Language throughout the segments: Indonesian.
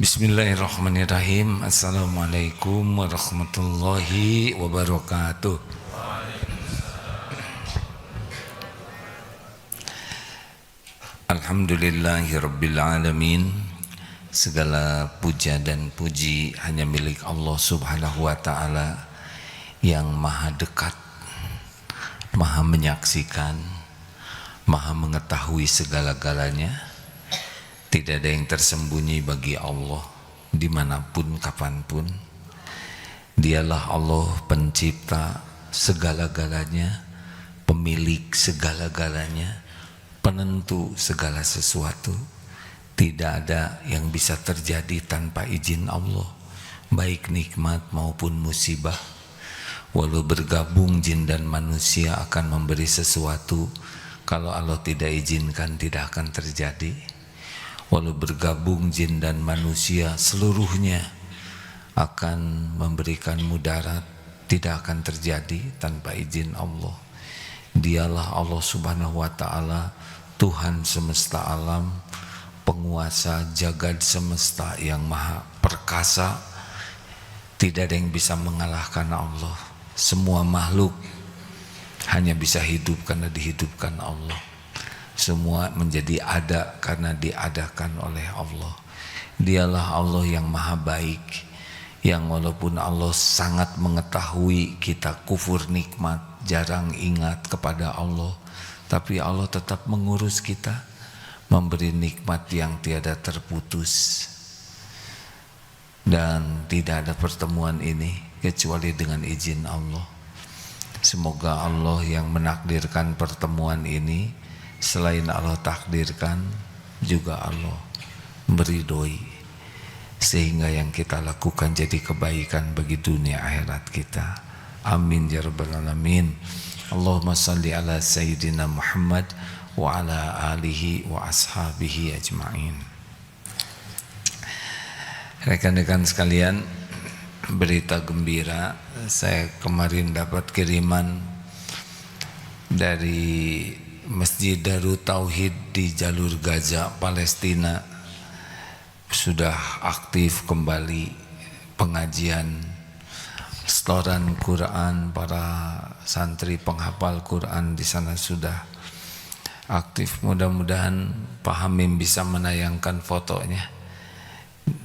Bismillahirrahmanirrahim. Assalamualaikum warahmatullahi wabarakatuh. Alhamdulillahirabbil alamin. Segala puja dan puji hanya milik Allah Subhanahu wa taala yang maha dekat, maha menyaksikan, maha mengetahui segala-galanya. Tidak ada yang tersembunyi bagi Allah dimanapun kapanpun. Dialah Allah pencipta segala-galanya, pemilik segala-galanya, penentu segala sesuatu. Tidak ada yang bisa terjadi tanpa izin Allah, baik nikmat maupun musibah. Walau bergabung jin dan manusia akan memberi sesuatu, kalau Allah tidak izinkan tidak akan terjadi. Walau bergabung jin dan manusia seluruhnya akan memberikan mudarat, tidak akan terjadi tanpa izin Allah. Dialah Allah Subhanahu wa taala, Tuhan semesta alam, penguasa jagad semesta yang maha perkasa. Tidak ada yang bisa mengalahkan Allah. Semua makhluk hanya bisa hidup karena dihidupkan Allah. Semua menjadi ada karena diadakan oleh Allah. Dialah Allah yang maha baik, yang walaupun Allah sangat mengetahui kita kufur nikmat, jarang ingat kepada Allah, tapi Allah tetap mengurus kita, memberi nikmat yang tiada terputus. Dan tidak ada pertemuan ini kecuali dengan izin Allah. Semoga Allah yang menakdirkan pertemuan ini, selain Allah takdirkan, juga Allah meridhoi, sehingga yang kita lakukan jadi kebaikan bagi dunia akhirat kita. Amin ya rabbal alamin. Allahumma salli ala sayyidina Muhammad wa ala alihi wa ashabihi ajma'in. Rekan-rekan sekalian, berita gembira. Saya kemarin dapat kiriman dari Masjid Darut Tauhid di jalur Gaza, Palestina. Sudah aktif kembali pengajian, setoran Quran, para santri penghafal Quran di sana sudah aktif. Mudah-mudahan Pak Hamim bisa menayangkan fotonya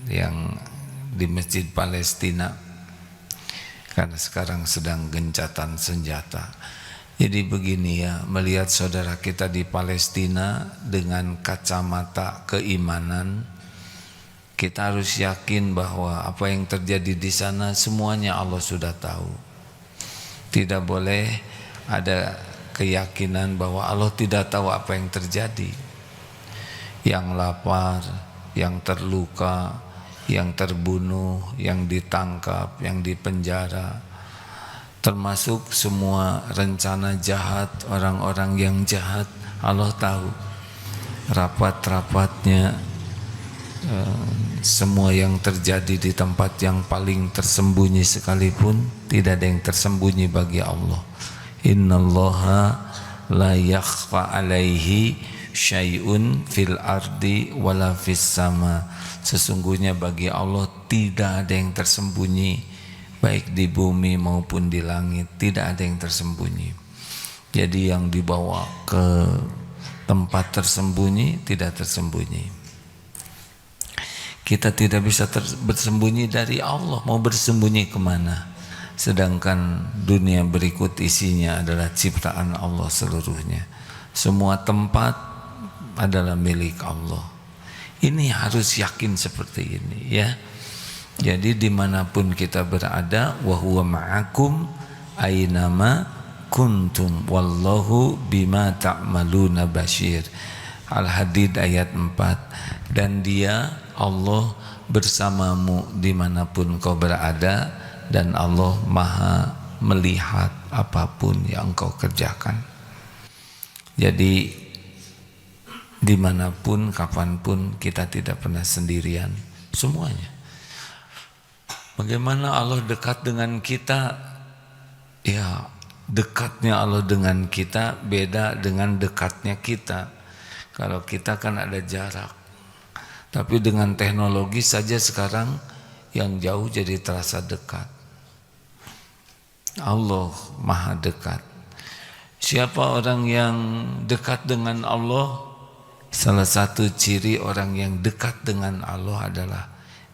yang di Masjid Palestina, karena sekarang sedang gencatan senjata. Jadi begini ya, melihat saudara kita di Palestina dengan kacamata keimanan, kita harus yakin bahwa apa yang terjadi di sana semuanya Allah sudah tahu. Tidak boleh ada keyakinan bahwa Allah tidak tahu apa yang terjadi. Yang lapar, yang terluka, yang terbunuh, yang ditangkap, yang dipenjara, termasuk semua rencana jahat orang-orang yang jahat, Allah tahu. Rapat-rapatnya, semua yang terjadi di tempat yang paling tersembunyi sekalipun, tidak ada yang tersembunyi bagi Allah. Innallaha la yakhfa alaihi syai'un fil ardi wala fis sama. Sesungguhnya bagi Allah tidak ada yang tersembunyi, baik di bumi maupun di langit, tidak ada yang tersembunyi. Jadi yang dibawa ke tempat tersembunyi tidak tersembunyi. Kita tidak bisa bersembunyi dari Allah. Mau bersembunyi kemana? Sedangkan dunia berikut isinya adalah ciptaan Allah seluruhnya. Semua tempat adalah milik Allah. Ini harus yakin seperti ini ya. Jadi dimanapun kita berada, wa huwa ma'akum aynama kuntum wallahu bima ta'maluna basyir. Al-Hadid ayat 4. Dan dia Allah bersamamu dimanapun kau berada, dan Allah maha melihat apapun yang kau kerjakan. Jadi dimanapun kapanpun kita tidak pernah sendirian, semuanya. Bagaimana Allah dekat dengan kita? Ya, dekatnya Allah dengan kita beda dengan dekatnya kita. Kalau kita kan ada jarak. Tapi dengan teknologi saja sekarang yang jauh jadi terasa dekat. Allah maha dekat. Siapa orang yang dekat dengan Allah? Salah satu ciri orang yang dekat dengan Allah adalah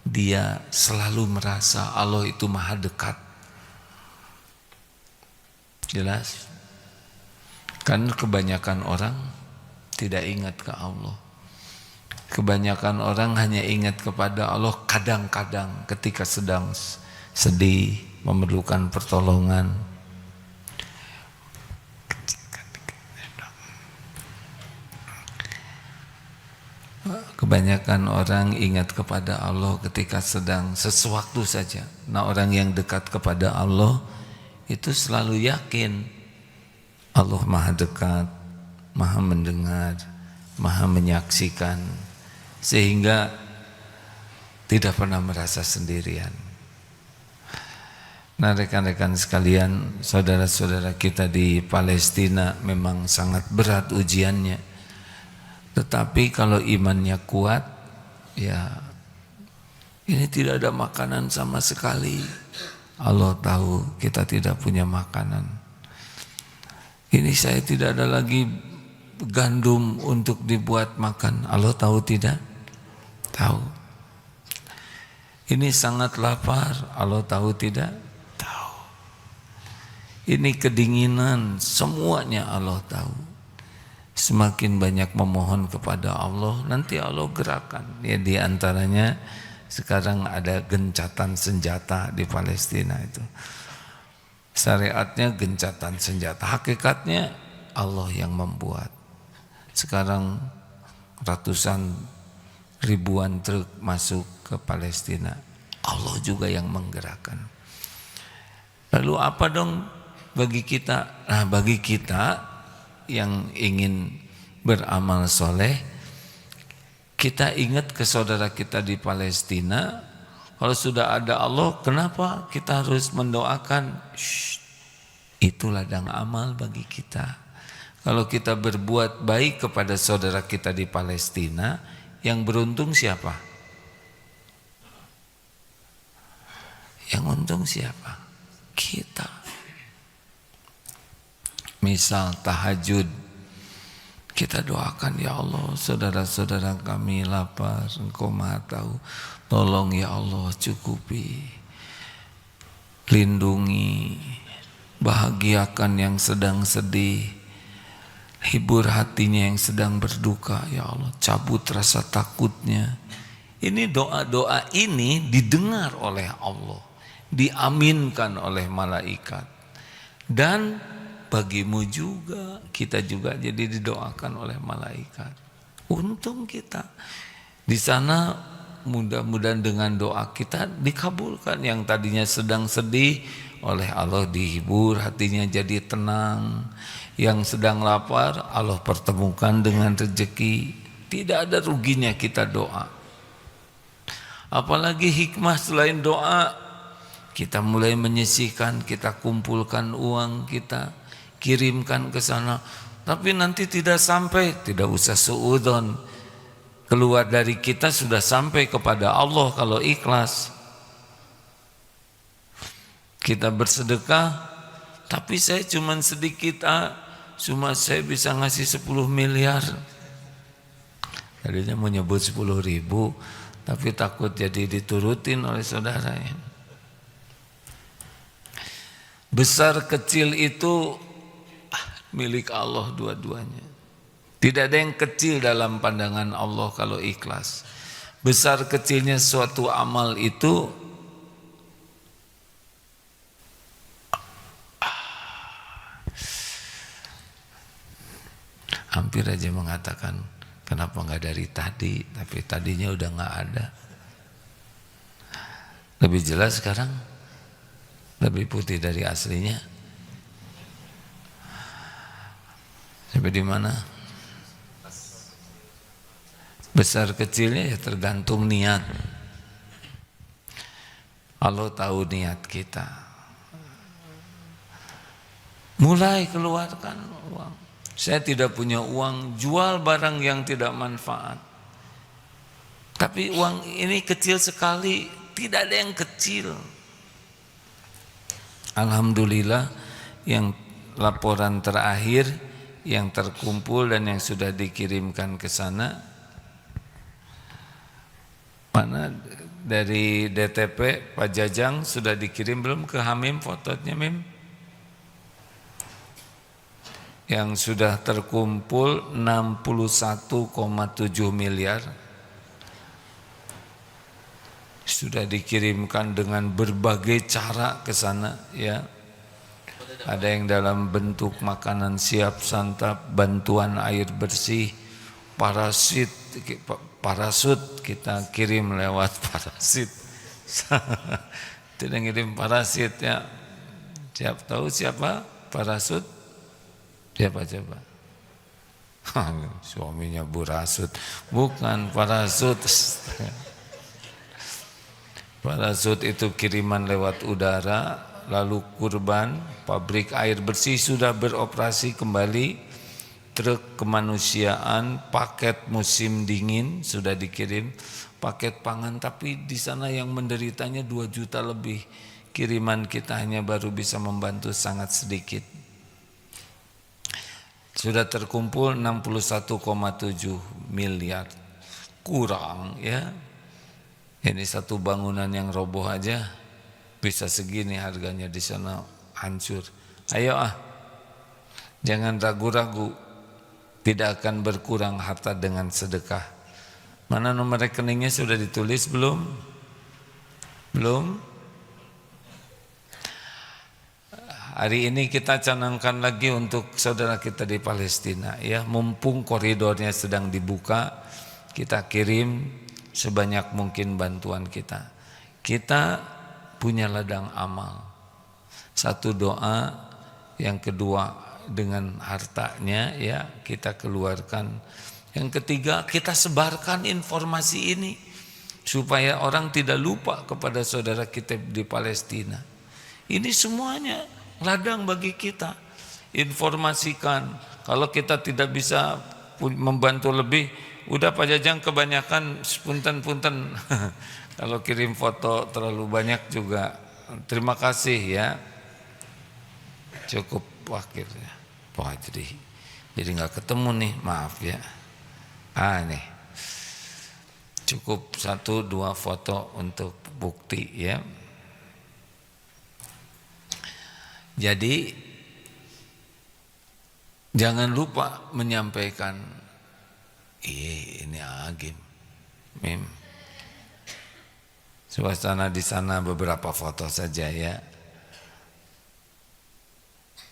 dia selalu merasa Allah itu maha dekat. Jelas? Kan kebanyakan orang tidak ingat ke Allah. Kebanyakan orang hanya ingat kepada Allah kadang-kadang ketika sedang sedih, memerlukan pertolongan. Kebanyakan orang ingat kepada Allah ketika sedang sesuatu saja. Nah, orang yang dekat kepada Allah itu selalu yakin Allah maha dekat, maha mendengar, maha menyaksikan, sehingga tidak pernah merasa sendirian. Nah, rekan-rekan sekalian, saudara-saudara kita di Palestina memang sangat berat ujiannya. Tetapi kalau imannya kuat, ya ini tidak ada makanan sama sekali. Allah tahu kita tidak punya makanan. Ini saya tidak ada lagi gandum untuk dibuat makan. Allah tahu tidak? Tahu. Ini sangat lapar. Allah tahu tidak? Tahu. Ini kedinginan. Semuanya Allah tahu. Semakin banyak memohon kepada Allah, nanti Allah gerakan. Ya, di antaranya sekarang ada gencatan senjata di Palestina itu. Syariatnya gencatan senjata, hakikatnya Allah yang membuat. Sekarang ratusan ribuan truk masuk ke Palestina, Allah juga yang menggerakkan. Lalu apa dong bagi kita? Nah, bagi kita yang ingin beramal soleh, kita ingat ke saudara kita di Palestina. Kalau sudah ada Allah, kenapa kita harus mendoakan? Itu ladang amal bagi kita. Kalau kita berbuat baik kepada saudara kita di Palestina, yang beruntung siapa? Yang untung siapa? Kita. Misal tahajud, kita doakan, ya Allah, saudara-saudara kami lapar, Engkau maha tahu, tolong ya Allah cukupi, lindungi, bahagiakan yang sedang sedih, hibur hatinya yang sedang berduka, ya Allah, cabut rasa takutnya. Ini doa-doa ini didengar oleh Allah, diaminkan oleh malaikat, dan bagimu juga, kita juga jadi didoakan oleh malaikat. Untung kita di sana, mudah-mudahan dengan doa kita dikabulkan. Yang tadinya sedang sedih, oleh Allah dihibur, hatinya jadi tenang. Yang sedang lapar, Allah pertemukan dengan rezeki. Tidak ada ruginya kita doa. Apalagi hikmah selain doa, kita mulai menyisihkan, kita kumpulkan uang kita, kirimkan ke sana, tapi nanti tidak sampai, tidak usah suudzon. Keluar dari kita sudah sampai kepada Allah kalau ikhlas. Kita bersedekah, tapi saya cuma sedikit, cuma saya bisa ngasih 10 miliar. Tadinya mau nyebut 10.000, tapi takut jadi diturutin oleh saudara. Besar kecil itu milik Allah dua-duanya. Tidak ada yang kecil dalam pandangan Allah kalau ikhlas. Besar kecilnya suatu amal itu hampir aja mengatakan, kenapa nggak dari tadi? Tapi tadinya udah nggak ada. Lebih jelas sekarang, lebih putih dari aslinya. Sampai di mana? Besar kecilnya ya tergantung niat. Allah tahu niat kita. Mulai keluarkan uang. Saya tidak punya uang, jual barang yang tidak manfaat. Tapi uang ini kecil sekali, tidak ada yang kecil. Alhamdulillah yang laporan terakhir yang terkumpul dan yang sudah dikirimkan ke sana, mana dari DTP Pak Jajang sudah dikirim belum ke Hamim fotonya Mim? Yang sudah terkumpul 61,7 miliar sudah dikirimkan dengan berbagai cara ke sana ya. Ada yang dalam bentuk makanan siap santap, bantuan air bersih, parasut kita kirim lewat parasit. Tidak ngirim parasit ya. Siap tahu siapa parasut? Siapa coba? Suaminya Burasut. Bukan parasut. Parasut itu kiriman lewat udara, lalu kurban, pabrik air bersih sudah beroperasi kembali, truk kemanusiaan, paket musim dingin sudah dikirim, paket pangan, tapi di sana yang menderitanya 2 juta lebih. Kiriman kita hanya baru bisa membantu sangat sedikit. Sudah terkumpul 61,7 miliar. Kurang ya. Ini satu bangunan yang roboh aja bisa segini harganya, di sana hancur. Ayo jangan ragu-ragu, tidak akan berkurang harta dengan sedekah. Mana nomor rekeningnya sudah ditulis belum? Belum? Hari ini kita canangkan lagi untuk saudara kita di Palestina ya, mumpung koridornya sedang dibuka, kita kirim sebanyak mungkin bantuan kita. Kita punya ladang amal. Satu doa, yang kedua dengan hartanya ya kita keluarkan. Yang ketiga kita sebarkan informasi ini supaya orang tidak lupa kepada saudara kita di Palestina. Ini semuanya ladang bagi kita. Informasikan. Kalau kita tidak bisa membantu lebih, udah Pak Jajang kebanyakan, punten-punten. Kalau kirim foto terlalu banyak juga, terima kasih ya. Cukup wakilnya. Wah jadi nggak ketemu nih, maaf ya. Nih cukup 1-2 foto untuk bukti ya. Jadi jangan lupa menyampaikan ini agim Mim. Suasana di sana beberapa foto saja ya.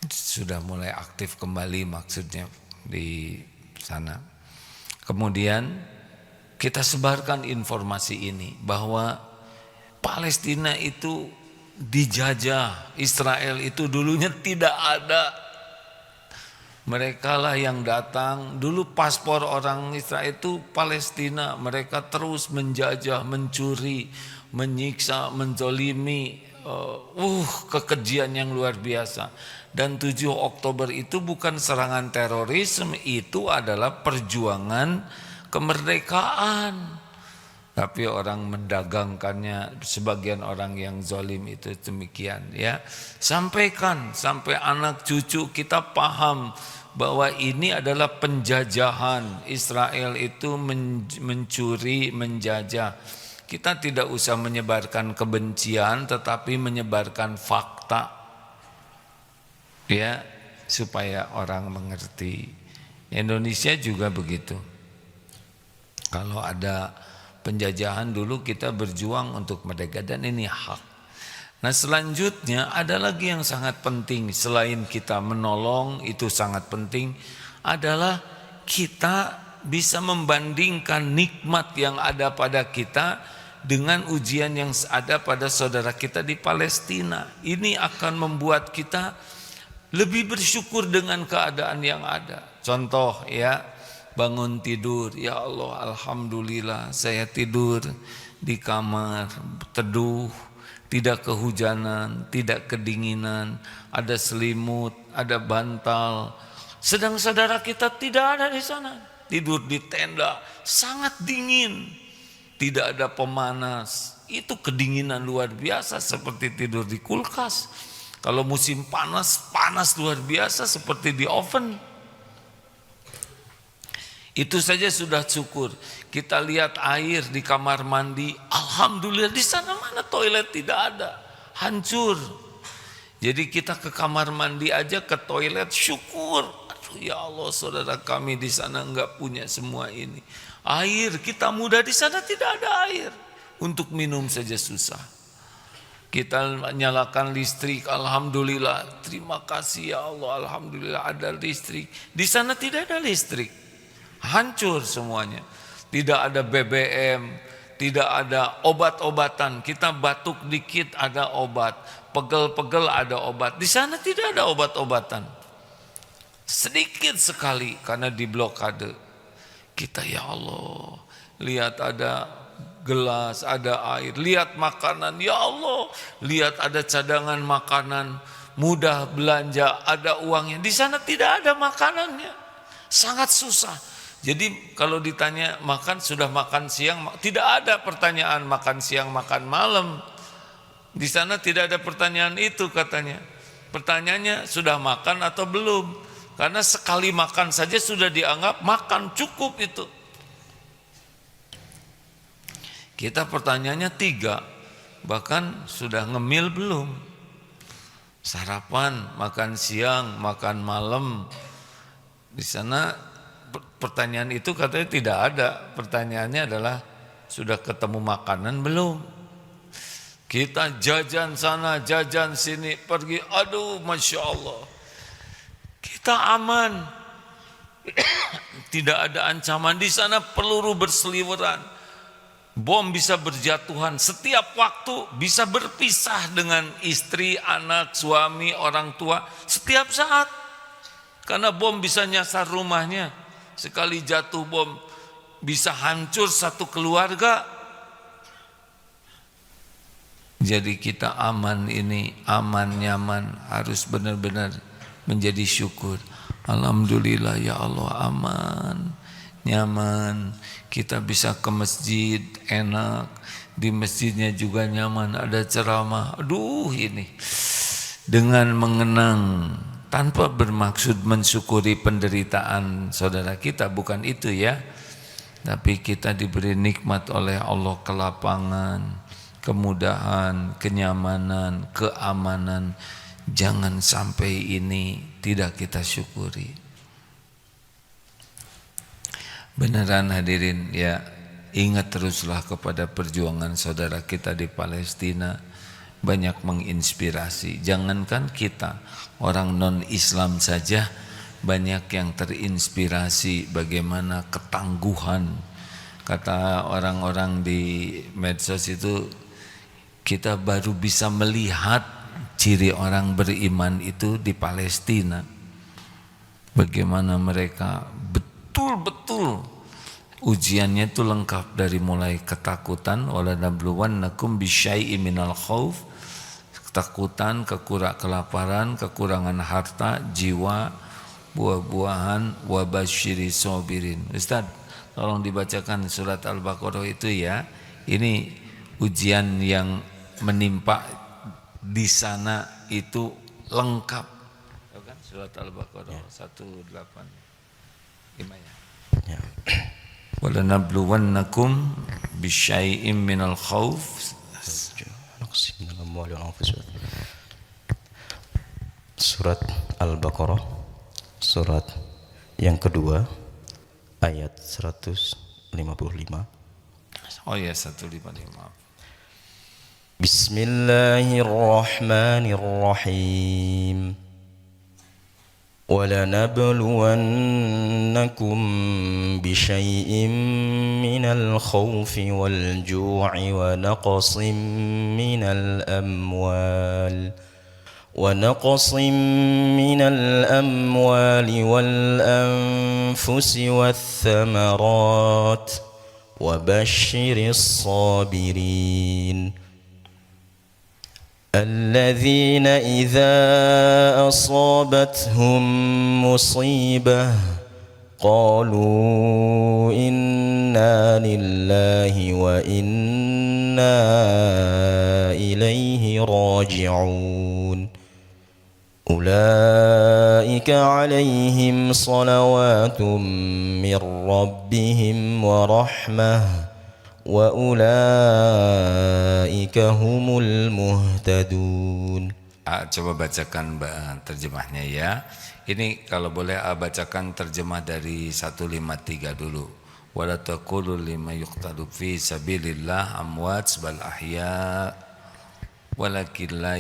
Sudah mulai aktif kembali maksudnya di sana. Kemudian kita sebarkan informasi ini bahwa Palestina itu dijajah, Israel itu dulunya tidak ada. Mereka lah yang datang. Dulu paspor orang Israel itu Palestina. Mereka terus menjajah, mencuri, menyiksa, menzolimi. Kekejian yang luar biasa. Dan 7 Oktober itu bukan serangan terorisme, itu adalah perjuangan kemerdekaan. Tapi orang mendagangkannya, sebagian orang yang zalim itu demikian ya. Sampaikan sampai anak cucu kita paham bahwa ini adalah penjajahan. Israel itu mencuri, menjajah. Kita tidak usah menyebarkan kebencian, tetapi menyebarkan fakta ya, supaya orang mengerti. Indonesia juga begitu. Kalau ada penjajahan dulu kita berjuang untuk merdeka dan ini hak. Nah selanjutnya ada lagi yang sangat penting selain kita menolong, itu sangat penting, adalah kita bisa membandingkan nikmat yang ada pada kita dengan ujian yang ada pada saudara kita di Palestina. Ini akan membuat kita lebih bersyukur dengan keadaan yang ada. Contoh ya, bangun tidur, ya Allah alhamdulillah saya tidur di kamar teduh, tidak kehujanan, tidak kedinginan, ada selimut, ada bantal. Sedang saudara kita tidak ada di sana, tidur di tenda, sangat dingin. tidak ada pemanas. Itu kedinginan luar biasa seperti tidur di kulkas. Kalau musim panas, panas luar biasa seperti di oven. Itu saja sudah syukur. Kita lihat air di kamar mandi, alhamdulillah, di sana mana toilet, tidak ada, hancur. Jadi kita ke kamar mandi aja, ke toilet, syukur. Aduh ya Allah, saudara kami di sana enggak punya semua ini. Air, kita muda di sana tidak ada air. Untuk minum saja susah. Kita nyalakan listrik, alhamdulillah, terima kasih ya Allah, alhamdulillah ada listrik. Di sana tidak ada listrik, hancur semuanya. Tidak ada BBM, tidak ada obat-obatan. Kita batuk dikit ada obat, pegel-pegel ada obat. Di sana tidak ada obat-obatan, sedikit sekali karena diblokade. Kita ya Allah, lihat ada gelas, ada air, lihat makanan, ya Allah, lihat ada cadangan makanan, mudah belanja, ada uangnya. Di sana tidak ada makanannya, sangat susah. Jadi kalau ditanya makan, sudah makan siang, tidak ada pertanyaan makan siang, makan malam. Di sana tidak ada pertanyaan itu katanya. Pertanyaannya sudah makan atau belum, karena sekali makan saja sudah dianggap makan, cukup itu. Kita pertanyaannya 3, bahkan sudah ngemil belum, sarapan, makan siang, makan malam. Di sana pertanyaan itu katanya tidak ada. Pertanyaannya adalah sudah ketemu makanan belum. Kita jajan sana, jajan sini, pergi, aduh Masya Allah, kita aman. Tidak ada ancaman. Di sana peluru berseliweran, bom bisa berjatuhan, setiap waktu bisa berpisah dengan istri, anak, suami, orang tua, setiap saat. Karena bom bisa nyasar rumahnya. Sekali jatuh bom bisa hancur satu keluarga. Jadi kita aman ini, aman, nyaman, harus benar-benar menjadi syukur. Alhamdulillah ya Allah, aman, nyaman. Kita bisa ke masjid enak, di masjidnya juga nyaman, ada ceramah. Aduh ini, dengan mengenang, tanpa bermaksud mensyukuri penderitaan saudara kita, bukan itu ya. Tapi kita diberi nikmat oleh Allah, kelapangan, kemudahan, kenyamanan, keamanan. Jangan sampai ini tidak kita syukuri. Beneran hadirin ya, ingat teruslah kepada perjuangan saudara kita di Palestina, banyak menginspirasi. Jangankan kita, orang non-Islam saja banyak yang terinspirasi bagaimana ketangguhan. Kata orang-orang di medsos itu, kita baru bisa melihat ciri orang beriman itu di Palestina. Bagaimana mereka betul-betul ujiannya itu lengkap, dari mulai ketakutan, wala nabluwannakum bisyai'im minal khauf, ketakutan, kelaparan, kekurangan harta, jiwa, buah-buahan, wabasyiri sobirin. Ustaz, tolong dibacakan surat Al-Baqarah itu ya. Ini ujian yang menimpa di sana itu lengkap. Kan surat Al-Baqarah 185 ya. Wala nabluwannakum bisyai'im minal khauf. Surat Al-Baqarah, surat yang kedua, ayat 155. Oh ya, 155. Bismillahirrahmanirrahim. وَلَنَبْلُوَنَّكُمْ بِشَيْءٍ مِّنَ الْخَوْفِ وَالْجُوعِ وَنَقْصٍ مِّنَ الْأَمْوَالِ وَالْأَنفُسِ وَالثَّمَرَاتِ وَبَشِّرِ الصَّابِرِينَ الذين إذا أصابتهم مصيبة قالوا إنا لله وإنا إليه راجعون أولئك عليهم صلوات من ربهم ورحمة وأولئك هم المهتدون. Coba bacakan terjemahnya ya. Ini kalau boleh bacakan terjemah dari 153 dulu. Wala taqulu lima yuqtalu fi sabilillah amwat bal ahya walakin la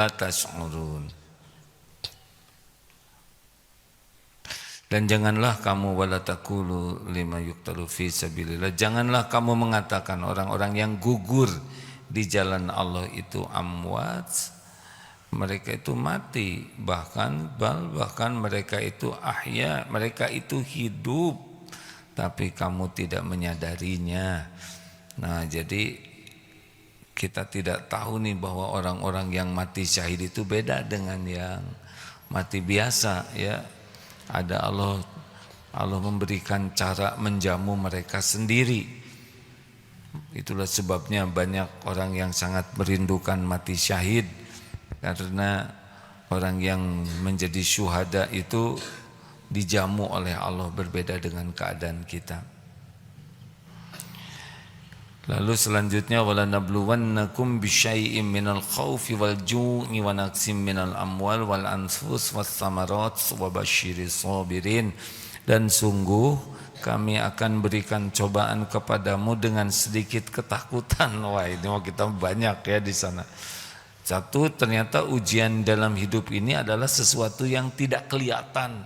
tash'urun. Dan janganlah kamu wala taqulu lima yuqtalu fi sabilillah, janganlah kamu mengatakan orang-orang yang gugur di jalan Allah itu amwat, mereka itu mati, bahkan mereka itu ahya, mereka itu hidup, tapi kamu tidak menyadarinya. Nah, jadi kita tidak tahu nih bahwa orang-orang yang mati syahid itu beda dengan yang mati biasa ya. Ada Allah memberikan cara menjamu mereka sendiri. Itulah sebabnya banyak orang yang sangat merindukan mati syahid, karena orang yang menjadi syuhada itu dijamu oleh Allah, berbeda dengan keadaan kita. Lalu selanjutnya wala nabluwannakum bisyai'im minal khaufi wal ju'i wa naqsim minal amwal wal anfus was samarat wa basyiris sabirin. Dan sungguh kami akan berikan cobaan kepadamu dengan sedikit ketakutan. Wah, ini mau kita banyak ya di sana. Satu, ternyata ujian dalam hidup ini adalah sesuatu yang tidak kelihatan,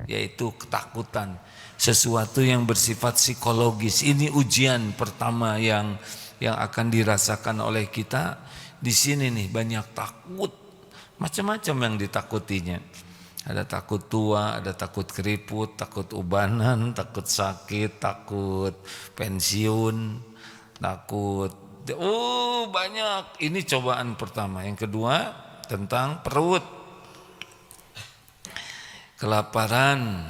yaitu ketakutan. Sesuatu yang bersifat psikologis. Ini ujian pertama yang akan dirasakan oleh kita. Di sini nih banyak takut, macam-macam yang ditakutinya. Ada takut tua, ada takut keriput, takut ubanan, takut sakit, takut pensiun, takut banyak. Ini cobaan pertama. Yang kedua tentang perut, kelaparan.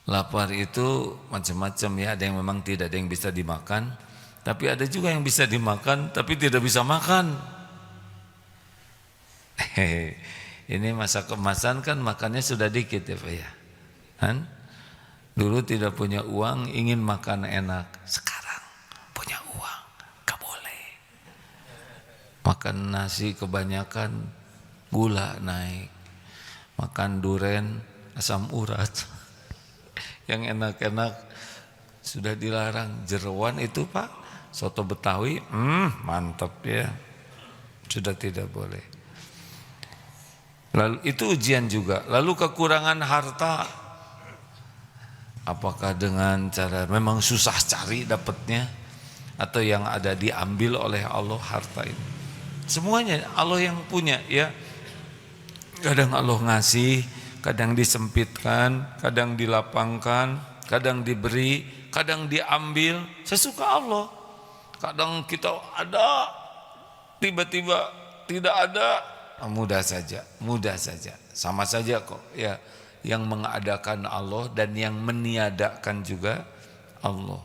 Lapar itu macam-macam ya, ada yang memang tidak ada yang bisa dimakan, tapi ada juga yang bisa dimakan tapi tidak bisa makan. Ini masa kemasan kan makannya sudah dikit ya Pak ya. Kan? Dulu tidak punya uang ingin makan enak, sekarang punya uang gak boleh. Makan nasi kebanyakan gula naik, makan duren asam urat. Yang enak-enak sudah dilarang. Jeroan itu Pak, soto Betawi, mantap ya, sudah tidak boleh. Lalu itu ujian juga. Lalu kekurangan harta, apakah dengan cara memang susah cari dapatnya, atau yang ada diambil oleh Allah harta ini? Semuanya Allah yang punya ya. Kadang Allah ngasih, kadang disempitkan, kadang dilapangkan, kadang diberi, kadang diambil, sesuka Allah. Kadang kita ada, tiba-tiba tidak ada, mudah saja, sama saja kok ya. Yang mengadakan Allah dan yang meniadakan juga Allah.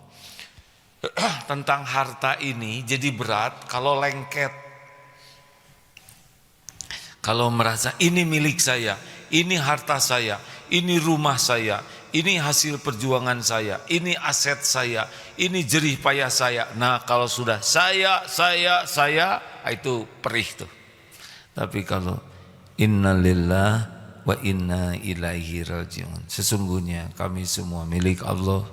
Tentang harta ini jadi berat kalau lengket, kalau merasa ini milik saya, ini harta saya, ini rumah saya, ini hasil perjuangan saya, ini aset saya, ini jerih payah saya. Nah, kalau sudah saya, itu perih tuh. Tapi kalau innalillah wa inna ilaihi rajiun, sesungguhnya kami semua milik Allah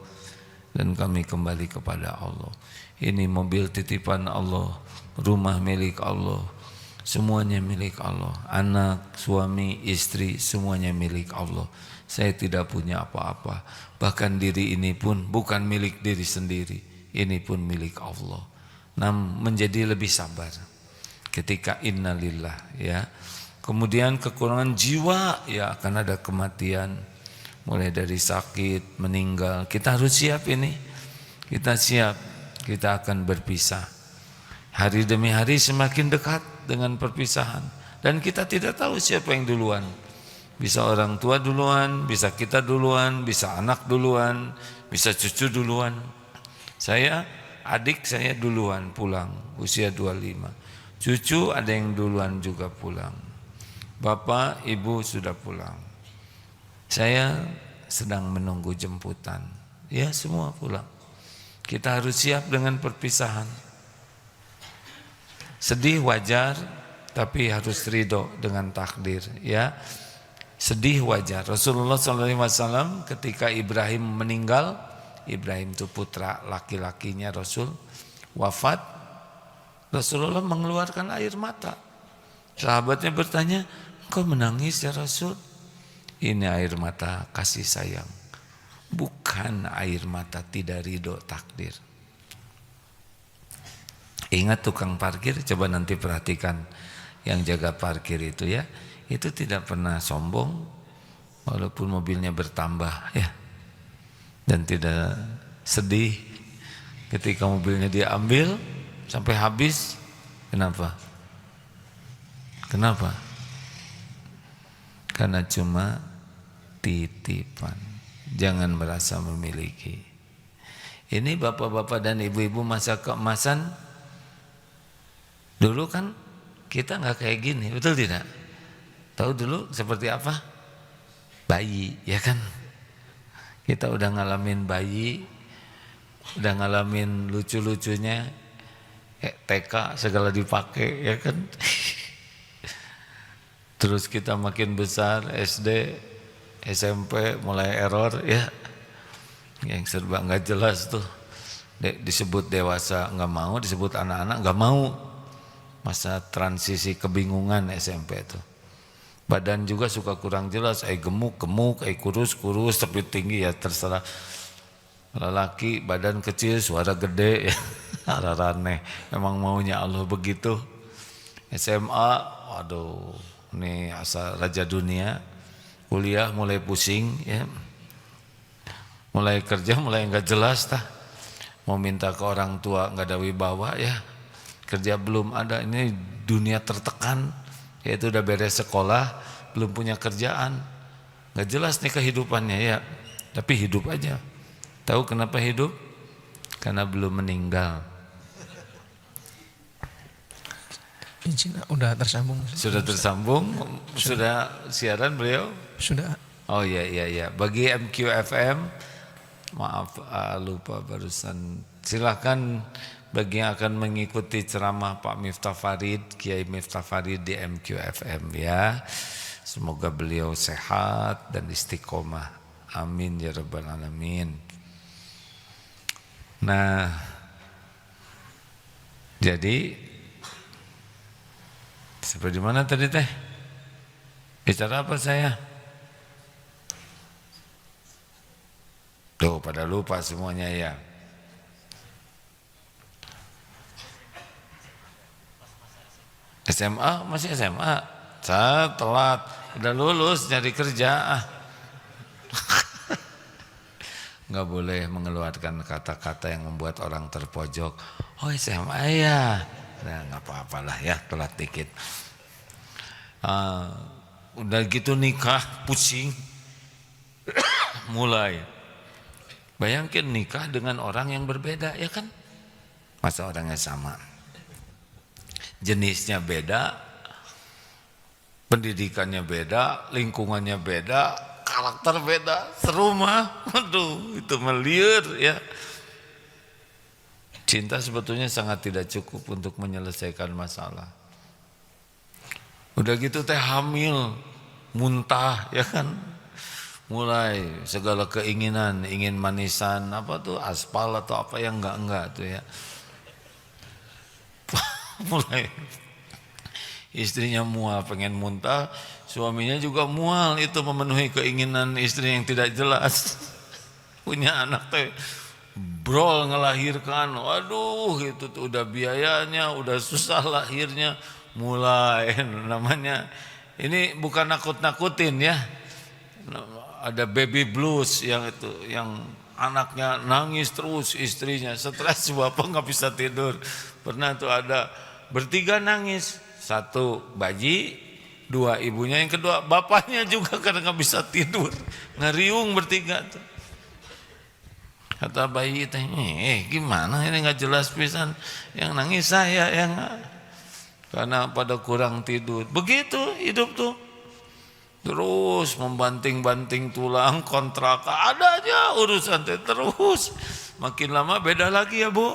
dan kami kembali kepada Allah. Ini mobil titipan Allah, rumah milik Allah, semuanya milik Allah. Anak, suami, istri, semuanya milik Allah. Saya tidak punya apa-apa. Bahkan diri ini pun bukan milik diri sendiri, ini pun milik Allah. Menjadi lebih sabar ketika innalillah ya. Kemudian kekurangan jiwa ya, akan ada kematian, mulai dari sakit, meninggal. Kita harus siap ini. Kita siap, kita akan berpisah. Hari demi hari semakin dekat dengan perpisahan, dan kita tidak tahu siapa yang duluan. Bisa orang tua duluan, bisa kita duluan, bisa anak duluan, bisa cucu duluan. Adik saya duluan pulang, usia 25. Cucu ada yang duluan juga pulang. Bapak, ibu sudah pulang. Saya sedang menunggu jemputan. Ya, semua pulang. Kita harus siap dengan perpisahan. Sedih wajar, tapi harus ridho dengan takdir, ya. Sedih wajar. Rasulullah SAW ketika Ibrahim meninggal, Ibrahim itu putra laki-lakinya Rasul, wafat, Rasulullah mengeluarkan air mata. Sahabatnya bertanya, "Engkau menangis ya Rasul?" Ini air mata kasih sayang, bukan air mata tidak ridho takdir. Ingat tukang parkir, coba nanti perhatikan yang jaga parkir itu ya, itu tidak pernah sombong walaupun mobilnya bertambah ya, dan tidak sedih ketika mobilnya diambil sampai habis. Kenapa? Karena cuma titipan, jangan merasa memiliki. Ini bapak-bapak dan ibu-ibu masa keemasan. Dulu kan kita nggak kayak gini, betul tidak? Tahu dulu seperti apa? Bayi, ya kan? Kita udah ngalamin bayi, udah ngalamin lucu-lucunya, TK segala dipakai, ya kan? Terus kita makin besar, SD, SMP mulai error, ya, yang serba nggak jelas tuh. Disebut dewasa nggak mau, disebut anak-anak nggak mau. Masa transisi kebingungan SMP itu. Badan juga suka kurang jelas, gemuk-gemuk, kurus-kurus, tapi tinggi, ya terserah. Lelaki badan kecil, suara gede, ya aneh. Memang maunya Allah begitu. SMA, waduh, ini asal raja dunia. Kuliah mulai pusing, ya. Mulai kerja mulai nggak jelas tah. Mau minta ke orang tua nggak ada wibawa, ya. Kerja belum ada, ini dunia tertekan, yaitu udah beres sekolah, belum punya kerjaan, nggak jelas nih kehidupannya, ya. Tapi hidup aja. Tahu kenapa hidup? Karena belum meninggal. Izin, udah tersambung. Sudah tersambung, sudah siaran beliau? Sudah. Oh iya. Bagi MQFM, maaf lupa barusan. Silakan bagi yang akan mengikuti ceramah Pak Miftah Farid, Kiai Miftah Farid di MQFM, ya. Semoga beliau sehat dan istiqomah. Amin ya rabbal alamin. Nah, jadi seperti mana tadi teh? Bicara apa saya? Tuh pada lupa semuanya, ya. SMA, masih SMA. Saya telat, udah lulus nyari kerja. Nggak boleh mengeluarkan kata-kata yang membuat orang terpojok. Oh SMA ya, nah nggak apa-apalah ya, telat dikit. Udah gitu nikah, pusing. Mulai. Bayangkan nikah dengan orang yang berbeda, ya kan? Masa orangnya sama? Jenisnya beda, pendidikannya beda, lingkungannya beda, karakter beda, serumah. Waduh, itu meliur, ya. Cinta sebetulnya sangat tidak cukup untuk menyelesaikan masalah. Udah gitu teh hamil, muntah, ya kan? Mulai segala keinginan, ingin manisan, apa tuh, aspal atau apa yang enggak tuh, ya. Mulai istrinya mual, pengen muntah, suaminya juga mual, itu memenuhi keinginan istri yang tidak jelas. Punya anak teh brol ngelahirkan, waduh itu tuh udah biayanya, udah susah lahirnya. Mulai namanya, ini bukan nakut-nakutin, ya. Ada baby blues yang itu, yang anaknya nangis terus, istrinya stres, bapak nggak bisa tidur. Pernah tuh ada bertiga nangis, satu bayi, dua ibunya, yang kedua bapaknya juga karena nggak bisa tidur, ngeriung bertiga tuh. Kata bayi teh, gimana ini nggak jelas pisan, yang nangis saya yang karena pada kurang tidur. Begitu hidup tuh, terus membanting-banting tulang, kontrak, ada aja urusan teh terus. Makin lama beda lagi ya Bu.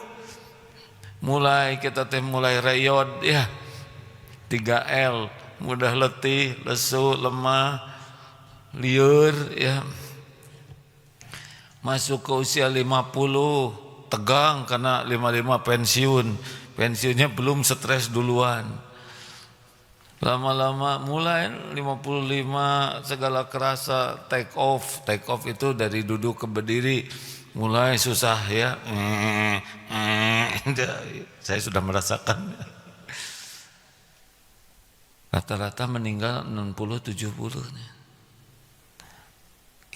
Mulai kita teh mulai reyot ya, 3L, mudah letih, lesu, lemah, liur ya. Masuk ke usia 50, tegang karena 55 pensiun. Pensiunnya belum stres duluan. Lama-lama mulai 55 segala kerasa take off. Take off itu dari duduk ke berdiri mulai susah ya. Saya sudah merasakan. Rata-rata meninggal 60-70 nih.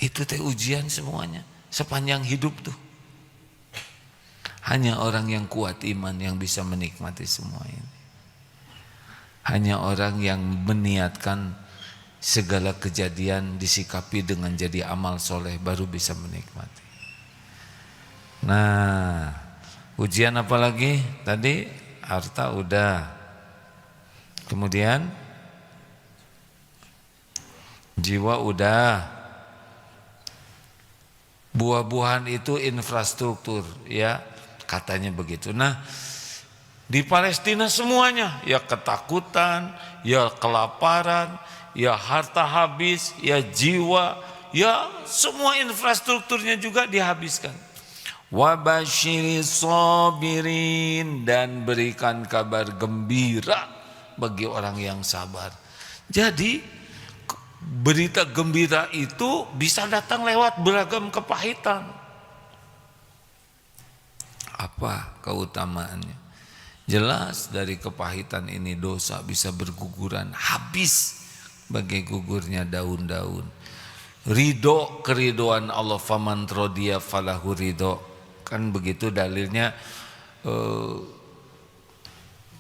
Itu teh ujian semuanya sepanjang hidup tuh. Hanya orang yang kuat iman yang bisa menikmati semua ini. Hanya orang yang meniatkan segala kejadian disikapi dengan jadi amal soleh baru bisa menikmati. Nah, ujian apa lagi? Tadi harta udah. Kemudian jiwa udah. Buah-buahan itu infrastruktur ya, katanya begitu. Nah, di Palestina semuanya ya ketakutan, ya kelaparan, ya harta habis, ya jiwa, ya semua infrastrukturnya juga dihabiskan. Wabasyiris sabirin, dan berikan kabar gembira bagi orang yang sabar. Jadi berita gembira itu bisa datang lewat beragam kepahitan. Apa keutamaannya? Jelas dari kepahitan ini dosa bisa berguguran habis bagai gugurnya daun-daun. Ridho, keridoan Allah, faman rodiya falahu ridho. Kan begitu dalilnya,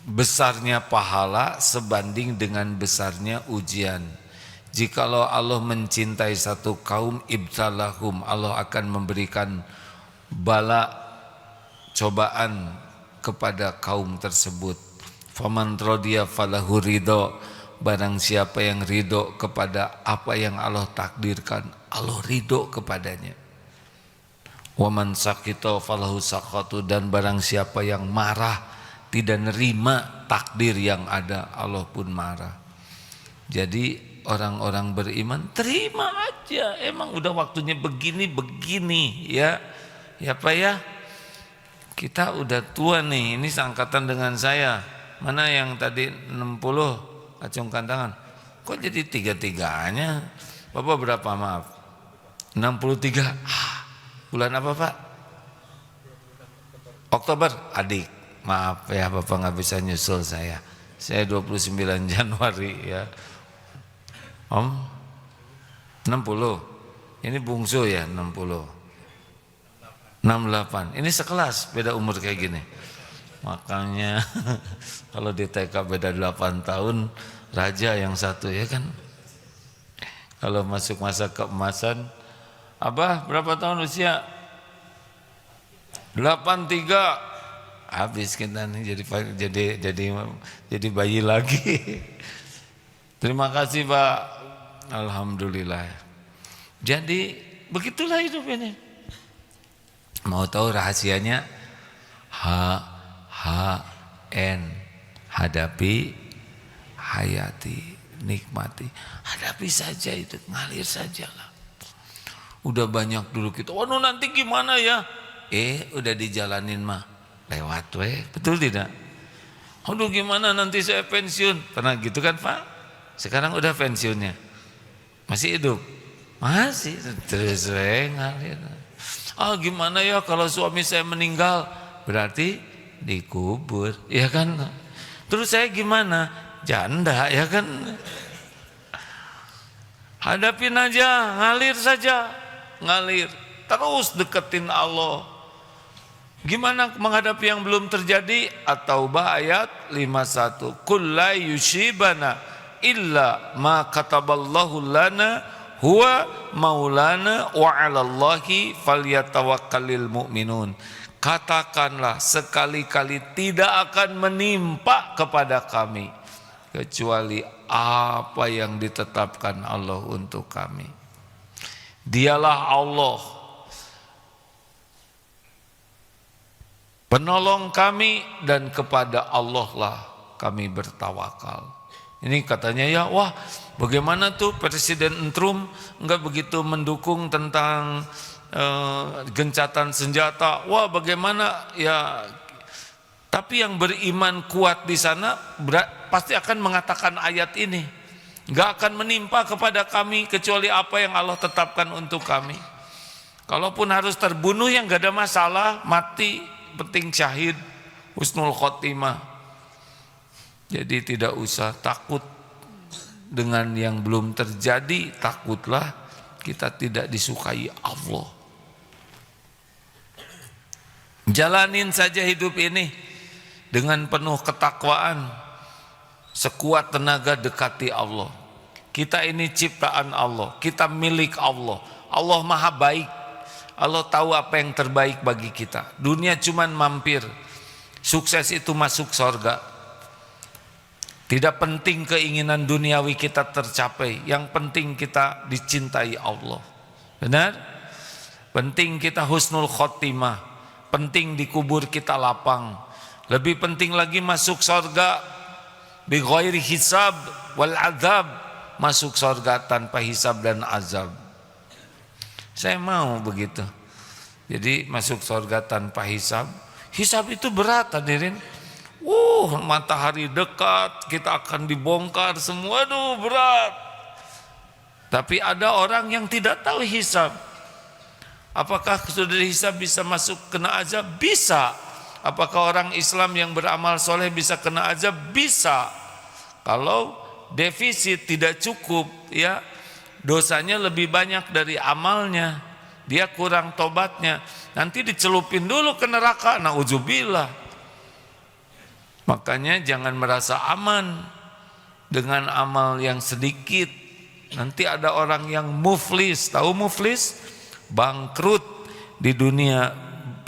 besarnya pahala sebanding dengan besarnya ujian. Jikalau Allah mencintai satu kaum, ibtalahum, Allah akan memberikan bala, cobaan kepada kaum tersebut. Faman rodiya falahu ridho, barang siapa yang ridho kepada apa yang Allah takdirkan, Allah ridho kepadanya. Waman sakito falahu sakhatu, dan barang siapa yang marah, tidak nerima takdir yang ada, Allah pun marah. Jadi orang-orang beriman terima aja, emang udah waktunya begini ya. Ya Pak ya, kita udah tua nih, ini seangkatan dengan saya. Mana yang tadi 60, acungkan tangan. Kok jadi tiga-tiganya? Bapak berapa maaf? 63. Bulan apa Pak? Oktober. Adik, maaf ya Bapak nggak bisa nyusul saya. Saya 29 Januari ya. Om 60. Ini bungsu ya 60. 68. Ini sekelas, beda umur kayak gini. Makanya kalau di TK beda 8 tahun, raja yang satu ya kan. Kalau masuk masa keemasan, Abah berapa tahun usia? 83. Habis kita nih jadi bayi lagi. Terima kasih Pak. Alhamdulillah. Jadi begitulah hidup ini. Mau tahu rahasianya? HN, hadapi, hayati, nikmati. Hadapi saja itu, ngalir sajalah. Udah banyak dulu kita, waduh nanti gimana ya? Udah dijalanin mah, lewat weh, betul tidak? Aduh gimana nanti saya pensiun? Pernah gitu kan Pak? Sekarang udah pensiunnya. Masih hidup? Masih, terus ngalir. Gimana ya kalau suami saya meninggal? Berarti dikubur, ya kan? Terus saya gimana? Janda, ya kan? Hadapin aja, ngalir saja, ngalir. Terus deketin Allah. Gimana menghadapi yang belum terjadi? At-Taubah ayat 51. Qul la yusibana illa ma kataballahu lana huwa maulana wa 'alallahi falyatawakkalul mu'minun. Katakanlah sekali-kali tidak akan menimpa kepada kami kecuali apa yang ditetapkan Allah untuk kami. Dialah Allah penolong kami dan kepada Allah lah kami bertawakal. Ini katanya ya, wah bagaimana tuh Presiden Trump enggak begitu mendukung tentang gencatan senjata. Wah bagaimana ya, tapi yang beriman kuat di sana pasti akan mengatakan ayat ini, enggak akan menimpa kepada kami kecuali apa yang Allah tetapkan untuk kami. Kalaupun harus terbunuh ya enggak ada masalah, mati penting syahid, husnul khotimah. Jadi tidak usah takut dengan yang belum terjadi, takutlah kita tidak disukai Allah. Jalanin saja hidup ini dengan penuh ketakwaan, sekuat tenaga dekati Allah. Kita ini ciptaan Allah, kita milik Allah. Allah maha baik, Allah tahu apa yang terbaik bagi kita. Dunia cuman mampir, sukses itu masuk surga. Tidak penting keinginan duniawi kita tercapai, yang penting kita dicintai Allah. Benar? Penting kita husnul khotimah, penting dikubur kita lapang. Lebih penting lagi masuk surga bi ghairi hisab wal azab, masuk surga tanpa hisab dan azab. Saya mau begitu. Jadi masuk surga tanpa hisab. Hisab itu berat hadirin. Matahari dekat, kita akan dibongkar semua, aduh berat. Tapi ada orang yang tidak tahu hisab. Apakah sudah dihisab bisa masuk kena azab? Bisa. Apakah orang Islam yang beramal soleh bisa kena azab? Bisa. Kalau defisit tidak cukup, ya dosanya lebih banyak dari amalnya, dia kurang tobatnya, nanti dicelupin dulu ke neraka, na'udzubillah. Makanya jangan merasa aman dengan amal yang sedikit. Nanti ada orang yang muflis, tahu muflis? Bangkrut di dunia,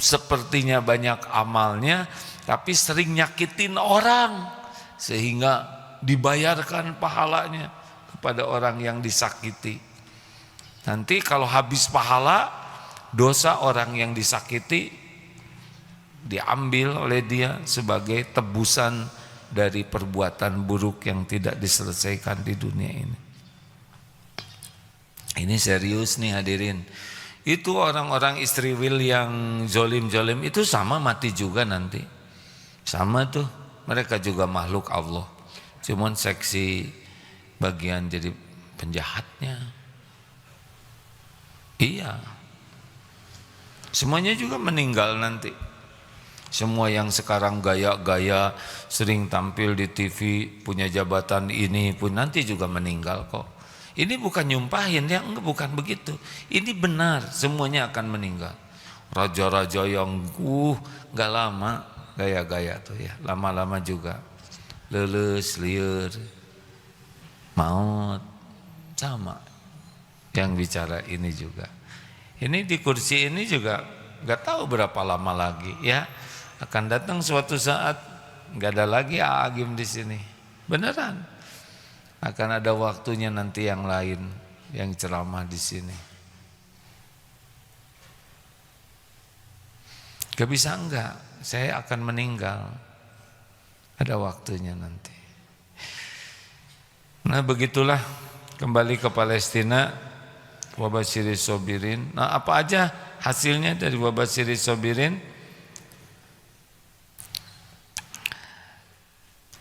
sepertinya banyak amalnya tapi sering nyakitin orang sehingga dibayarkan pahalanya kepada orang yang disakiti. Nanti kalau habis pahala, dosa orang yang disakiti diambil oleh dia sebagai tebusan dari perbuatan buruk yang tidak diselesaikan di dunia ini. Ini serius nih hadirin. Itu orang-orang Istriwil yang zolim-zolim itu sama mati juga nanti. Sama tuh, mereka juga makhluk Allah. Cuman seksi bagian jadi penjahatnya. Iya. Semuanya juga meninggal nanti. Semua yang sekarang gaya-gaya sering tampil di TV, punya jabatan ini pun nanti juga meninggal kok. Ini bukan nyumpahin ya, enggak, bukan begitu. Ini benar, semuanya akan meninggal. Raja-raja yang enggak lama gaya-gaya tuh ya, lama-lama juga leles, liar, maut, sama. Yang bicara ini juga. Ini di kursi ini juga enggak tahu berapa lama lagi ya. Akan datang suatu saat nggak ada lagi Agim di sini, beneran. Akan ada waktunya nanti yang lain yang ceramah di sini. Gak bisa enggak, saya akan meninggal. Ada waktunya nanti. Nah begitulah, kembali ke Palestina. Wabashiri sobirin. Nah apa aja hasilnya dari wabashiri sobirin?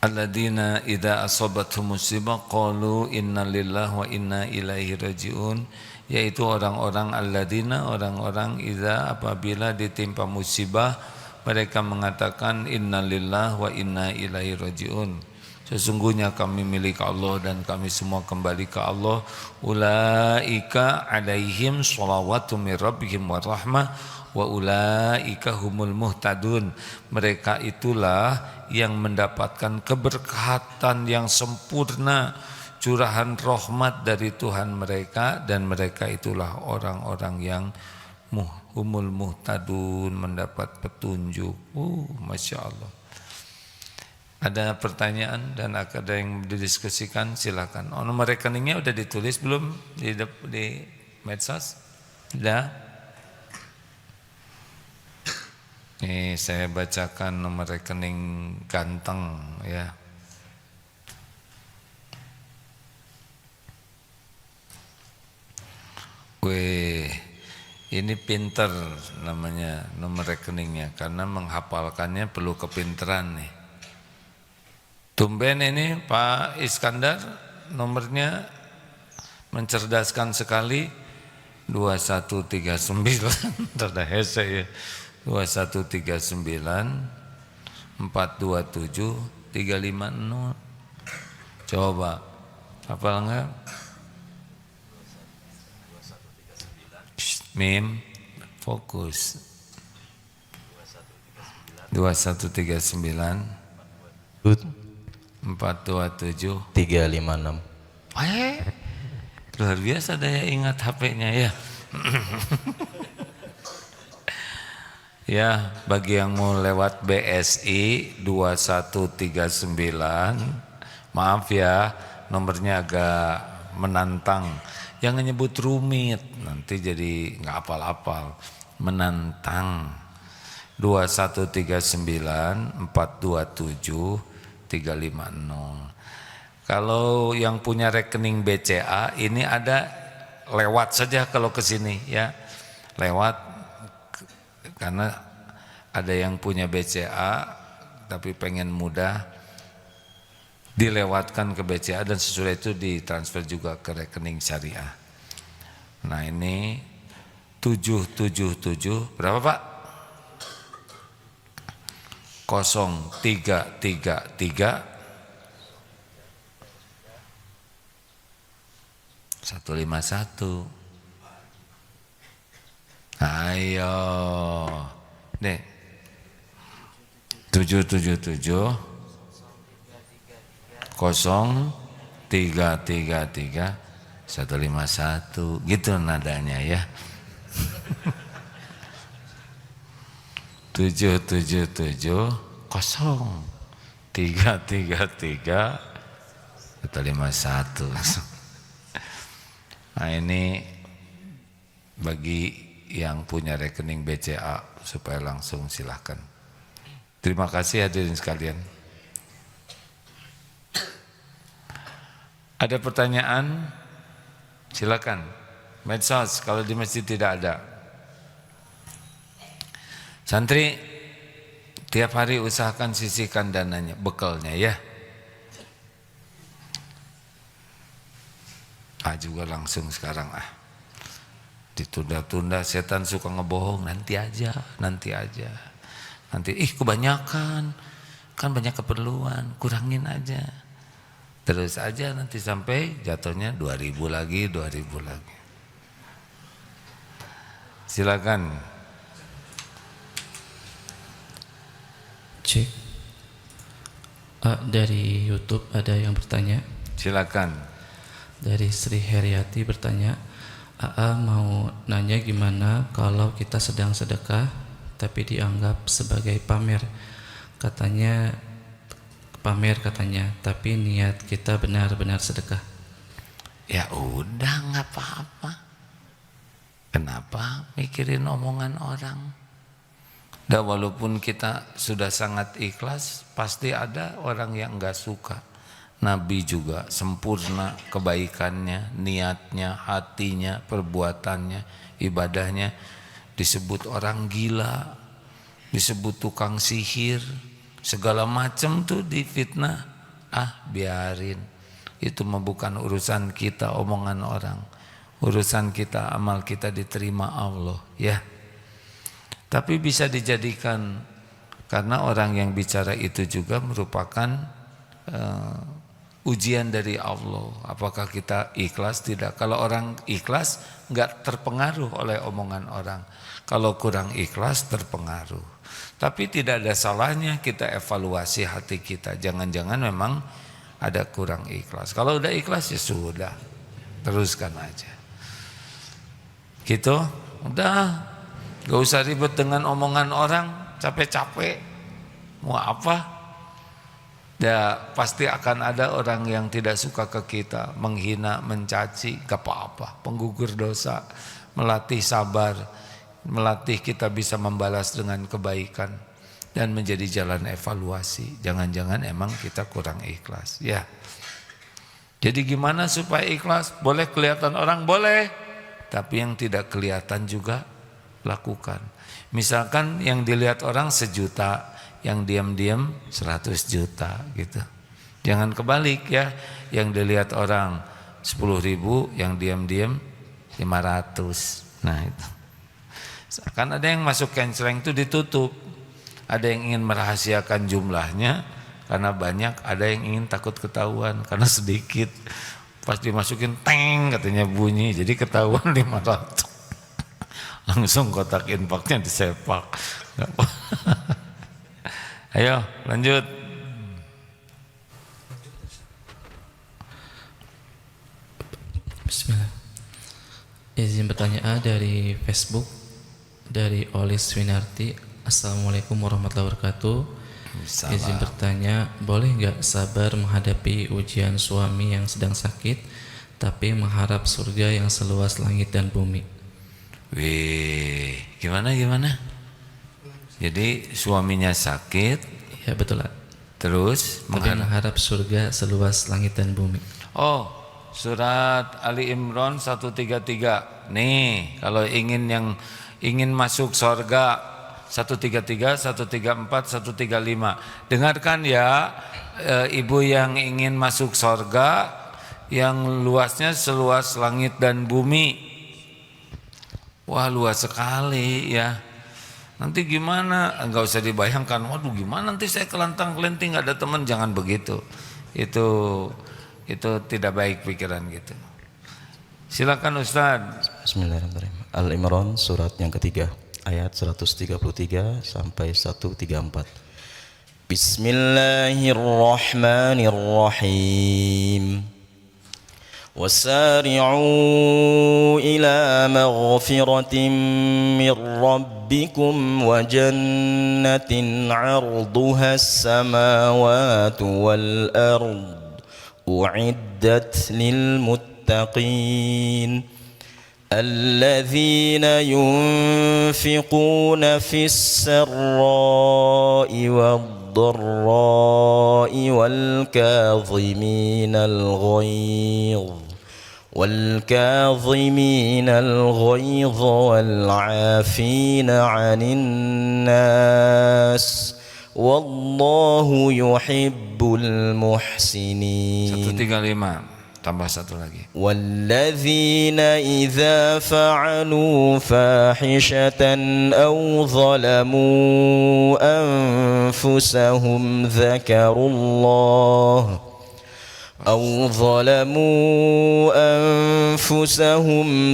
Alladzina idza asabathum musibah qalu inna lillahi wa inna ilaihi rajiun, yaitu orang-orang alladzina, orang-orang idza apabila ditimpa musibah mereka mengatakan inna lillahi wa inna ilaihi rajiun, sesungguhnya kami milik Allah dan kami semua kembali ke Allah. Ulaika alaihim shalawatu mir rabbihim wa rahmah wa ulaika humul muhtadun, mereka itulah yang mendapatkan keberkatan yang sempurna, curahan rahmat dari Tuhan mereka, dan mereka itulah orang-orang yang humul muhtadun, mendapat petunjuk. Masya Allah. Ada pertanyaan dan ada yang didiskusikan, silakan. Nomor rekeningnya udah ditulis belum di medsos? Sudah? Nih saya bacakan nomor rekening ganteng ya. Weh, ini pinter namanya nomor rekeningnya, karena menghafalkannya perlu kepinteran nih. Tumben ini Pak Iskandar nomornya mencerdaskan sekali. 2139 rada hese ya. 2139 427 350. Coba hafal enggak? Mim, fokus. 2139 427 356. Luar biasa daya ingat HP-nya ya. Ya, bagi yang mau lewat BSI 2139, maaf ya, nomornya agak menantang. Jangan nyebut rumit, nanti jadi nggak hafal-hafal. Menantang. 2139 427 350. Kalau yang punya rekening BCA ini ada, lewat saja kalau ke sini ya. Lewat, karena ada yang punya BCA tapi pengen mudah, dilewatkan ke BCA dan sesudah itu ditransfer juga ke rekening syariah. Nah ini 777 berapa Pak? 0333 151. Ayo deh, 777 0333 151 gitu nadanya ya. 777 0333 151. Nah ini bagi yang punya rekening BCA supaya langsung silahkan. Terima kasih hadirin sekalian. Ada pertanyaan? Silakan. Medsos kalau di masjid tidak ada. Santri tiap hari usahakan sisihkan dananya, bekalnya ya. Juga langsung sekarang ditunda-tunda, setan suka ngebohong, nanti aja nanti kebanyakan kan, banyak keperluan, kurangin aja terus aja, nanti sampai jatuhnya 2000 lagi. Silakan. Cek. Dari YouTube ada yang bertanya. Silakan. Dari Sri Heriati bertanya, AA mau nanya gimana kalau kita sedang sedekah tapi dianggap sebagai pamer. Katanya pamer tapi niat kita benar-benar sedekah. Ya udah nggak apa-apa. Kenapa mikirin omongan orang? Dan walaupun kita sudah sangat ikhlas, pasti ada orang yang nggak suka. Nabi juga sempurna kebaikannya, niatnya, hatinya, perbuatannya, ibadahnya. Disebut orang gila, disebut tukang sihir, segala macam tuh difitnah. Biarin, itu mah bukan urusan kita omongan orang. Urusan kita, amal kita diterima Allah ya. Tapi bisa dijadikan, karena orang yang bicara itu juga merupakan ujian dari Allah. Apakah kita ikhlas? Tidak. Kalau orang ikhlas enggak terpengaruh oleh omongan orang. Kalau kurang ikhlas terpengaruh. Tapi tidak ada salahnya kita evaluasi hati kita. Jangan-jangan memang ada kurang ikhlas. Kalau udah ikhlas ya sudah, teruskan aja. Gitu, udah, gak usah ribet dengan omongan orang, capek-capek, mau apa? Ya pasti akan ada orang yang tidak suka ke kita, menghina, mencaci, gak apa-apa, penggugur dosa, melatih sabar, melatih kita bisa membalas dengan kebaikan dan menjadi jalan evaluasi. Jangan-jangan emang kita kurang ikhlas, ya. Jadi gimana supaya ikhlas? Boleh kelihatan orang, boleh, tapi yang tidak kelihatan juga lakukan. Misalkan yang dilihat orang 1 juta, yang diam-diam 100 juta gitu. Jangan kebalik ya, yang dilihat orang 10.000, yang diam-diam 500. Nah itu. Kan ada yang masuk canceleng itu ditutup. Ada yang ingin merahasiakan jumlahnya karena banyak, ada yang ingin takut ketahuan karena sedikit. Pas dimasukin teng katanya bunyi, jadi ketahuan 500. Langsung kotak infaknya disepak. Ayo lanjut. Bismillah. Izin bertanya dari Facebook, dari Olis Winarti. Assalamualaikum warahmatullahi wabarakatuh. Salam. Izin bertanya, boleh nggak sabar menghadapi ujian suami yang sedang sakit, tapi mengharap surga yang seluas langit dan bumi? Wih, gimana? Jadi suaminya sakit, Ya betul lah. terus Tapi mengharap surga seluas langit dan bumi. Oh, surat Ali Imran 133. Nih, kalau ingin masuk surga 133, 134, 135. Dengarkan ya, ibu yang ingin masuk surga yang luasnya seluas langit dan bumi. Wah, luas sekali ya. Nanti gimana? Enggak usah dibayangkan. Waduh, gimana nanti saya kelantang-kelinting ada teman, jangan begitu. Itu tidak baik pikiran gitu. Silakan Ustaz. Bismillahirrahmanirrahim. Al-Imran surat yang ketiga ayat 133 sampai 134. Bismillahirrahmanirrahim. وسارعوا إلى مغفرة من ربكم وجنة عرضها السماوات والأرض أعدت للمتقين الذين ينفقون في السراء والضراء والكاظمين الغيظ والعافين عن الناس والله يحب المحسنين. 135 tambah satu lagi. والذين إذا فعلوا فاحشة أو ظلموا أنفسهم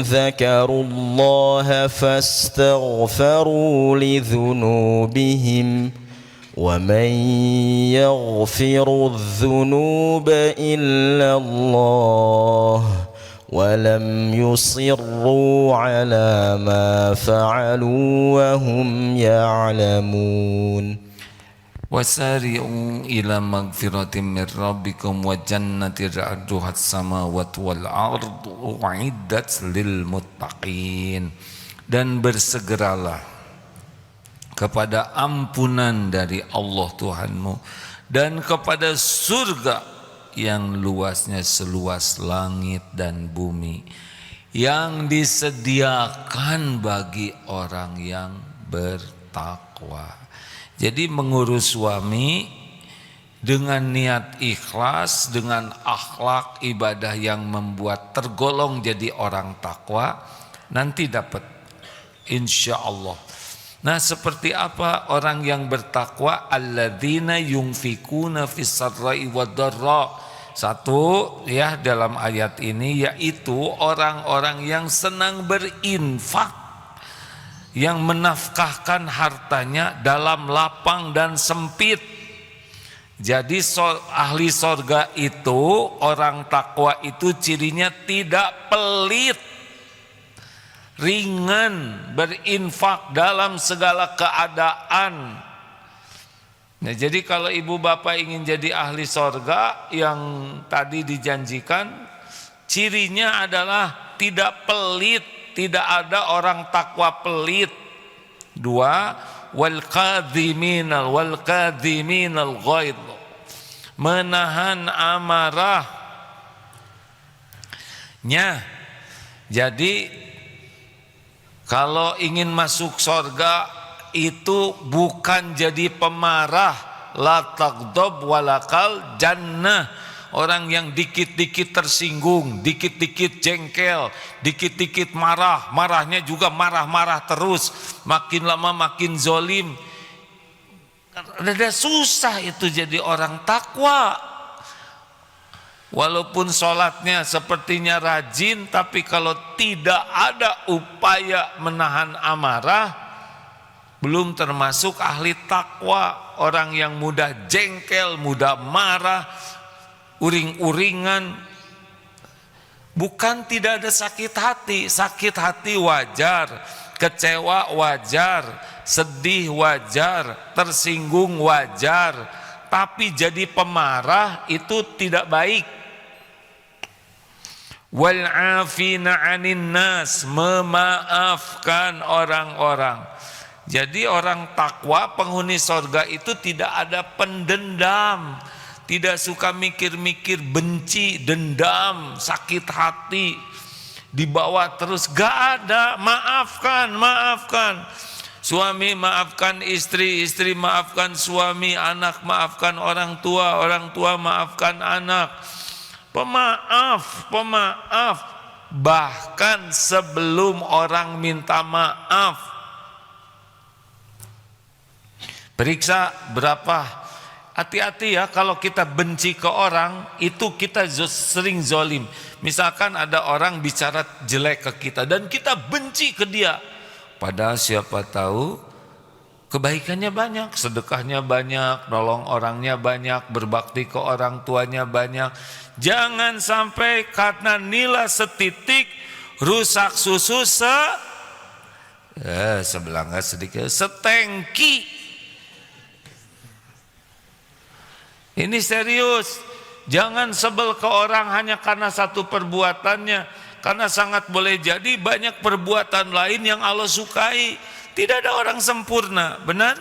ذكروا الله فاستغفروا لذنوبهم ومن يغفر الذنوب إلا الله ولم يصروا على ما فعلوا وهم يعلمون. Wasari'u ila magfiratin min rabbikum wa jannatin 'arduha as-samawati wal ardu u'iddat lil muttaqin. Dan bersegeralah kepada ampunan dari Allah Tuhanmu dan kepada surga yang luasnya seluas langit dan bumi, yang disediakan bagi orang yang bertakwa. Jadi mengurus suami dengan niat ikhlas, dengan akhlak ibadah yang membuat tergolong jadi orang takwa, nanti dapat insya Allah. Nah, seperti apa orang yang bertakwa? Alladzina yunfikuna fis sarra'i wad dharra. Satu ya dalam ayat ini, yaitu orang-orang yang senang berinfak, yang menafkahkan hartanya dalam lapang dan sempit. Jadi ahli sorga itu, orang takwa itu cirinya tidak pelit, ringan, berinfak dalam segala keadaan. Nah, jadi kalau ibu bapak ingin jadi ahli sorga yang tadi dijanjikan, cirinya adalah tidak pelit, tidak ada orang takwa pelit. 2, wal kadhiminal ghaidh, menahan amarahnya. Jadi kalau ingin masuk sorga itu bukan jadi pemarah, la taghdab walakal jannah. Orang yang dikit-dikit tersinggung, dikit-dikit jengkel, dikit-dikit marah, marahnya juga marah-marah terus, makin lama makin zolim. Udah susah itu jadi orang takwa. Walaupun sholatnya sepertinya rajin, tapi kalau tidak ada upaya menahan amarah, belum termasuk ahli takwa. Orang yang mudah jengkel, mudah marah, uring-uringan. Bukan tidak ada sakit hati wajar, kecewa wajar, sedih wajar, tersinggung wajar, tapi jadi pemarah itu tidak baik. Wal afina 'anin nas, memaafkan orang-orang. Jadi orang takwa, penghuni sorga itu tidak ada pendendam, tidak suka mikir-mikir benci, dendam, sakit hati, dibawa terus, gak ada. Maafkan. Suami maafkan istri, istri maafkan suami, anak maafkan orang tua maafkan anak. Pemaaf, bahkan sebelum orang minta maaf. Periksa berapa. Hati-hati ya, kalau kita benci ke orang, itu kita sering zolim. Misalkan ada orang bicara jelek ke kita dan kita benci ke dia, padahal siapa tahu kebaikannya banyak, sedekahnya banyak, nolong orangnya banyak, berbakti ke orang tuanya banyak. Jangan sampai karena nilai setitik rusak susu sebelanga sedikit setengki. Ini serius. Jangan sebel ke orang hanya karena satu perbuatannya, karena sangat boleh jadi banyak perbuatan lain yang Allah sukai. Tidak ada orang sempurna, benar?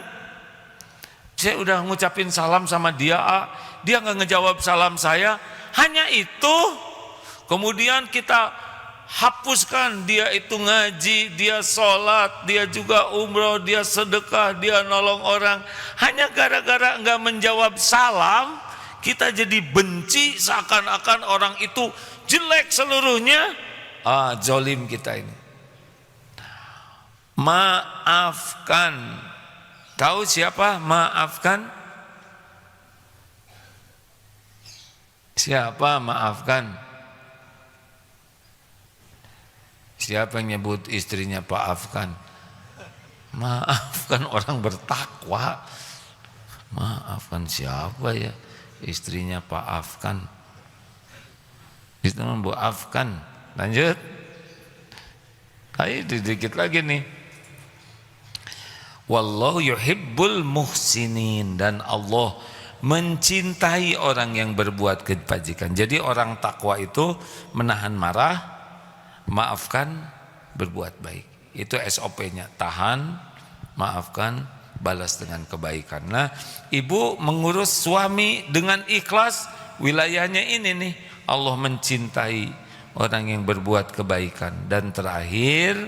Saya udah ngucapin salam sama dia, dia nggak ngejawab salam saya, hanya itu. Kemudian kita hapuskan dia itu ngaji, dia sholat, dia juga umroh, dia sedekah, dia nolong orang. Hanya gara-gara nggak menjawab salam, kita jadi benci, seakan-akan orang itu jelek seluruhnya. Zolim kita ini. Maafkan. Tahu siapa maafkan? Siapa maafkan? Siapa yang nyebut istrinya Pak Afkan? Maafkan orang bertakwa. Maafkan siapa ya? Istrinya Pak Afkan. Itu Bu Afkan. Lanjut. Ayo dikit lagi nih. Wallahu yuhibbul muhsinin, dan Allah mencintai orang yang berbuat kebajikan. Jadi orang takwa itu menahan marah, maafkan, berbuat baik. Itu SOP-nya, tahan, maafkan, balas dengan kebaikan. Nah, ibu mengurus suami dengan ikhlas, wilayahnya ini nih, Allah mencintai orang yang berbuat kebaikan. Dan terakhir,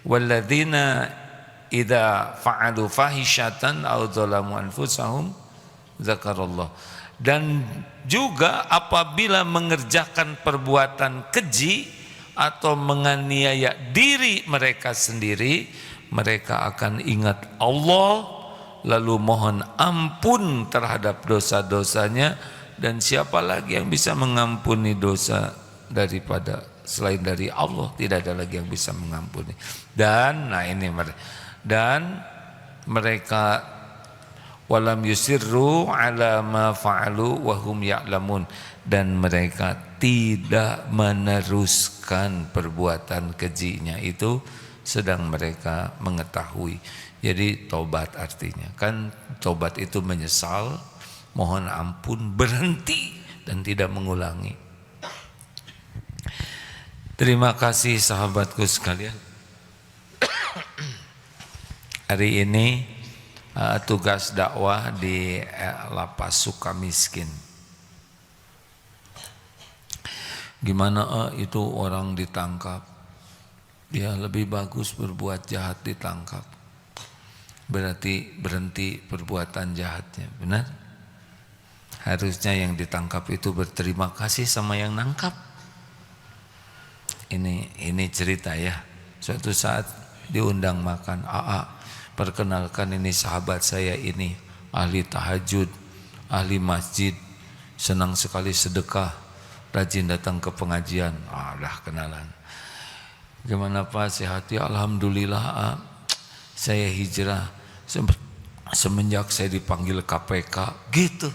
walladzina idza fa'alu fahishatan aw dzalamu anfusahum zakarallah. Dan juga apabila mengerjakan perbuatan keji atau menganiaya diri mereka sendiri, mereka akan ingat Allah, lalu mohon ampun terhadap dosa-dosanya. Dan siapa lagi yang bisa mengampuni dosa daripada selain dari Allah? Tidak ada lagi yang bisa mengampuni. Dan nah ini, dan mereka walam yusirru ala ma fa'alu wa hum ya'lamun, dan mereka tidak meneruskan perbuatan kejinya itu sedang mereka mengetahui. Jadi tobat artinya kan, tobat itu menyesal, mohon ampun, berhenti dan tidak mengulangi. Terima kasih sahabatku sekalian. Hari ini tugas dakwah di Lapas Sukamiskin. Gimana itu orang ditangkap? Ya lebih bagus berbuat jahat ditangkap. Berarti berhenti perbuatan jahatnya, benar? Harusnya yang ditangkap itu berterima kasih sama yang nangkap. Ini cerita ya. Suatu saat diundang makan, perkenalkan ini sahabat saya ini, ahli tahajud, ahli masjid, senang sekali sedekah, rajin datang ke pengajian. Dah kenalan. Gimana Pak, sehat ya? Alhamdulillah, saya hijrah semenjak saya dipanggil KPK gitu.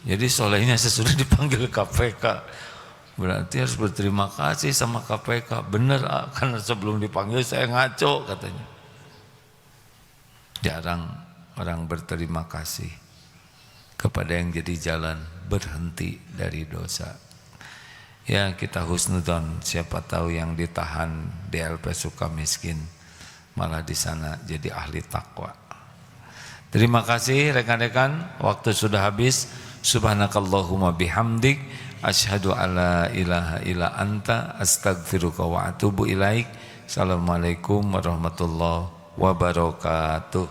Jadi solehnya sesudah dipanggil KPK, berarti harus berterima kasih sama KPK. Bener, karena sebelum dipanggil saya ngaco katanya. Jarang orang berterima kasih kepada yang jadi jalan berhenti dari dosa. Ya kita husnudzon, siapa tahu yang ditahan di LP Sukamiskin malah di sana jadi ahli takwa. Terima kasih rekan-rekan, waktu sudah habis. Subhanakallahumma bihamdik, asyhadu alla ilaha illa anta, astaghfiruka wa atubu ilaik. Assalamualaikum warahmatullahi wabarakatuh.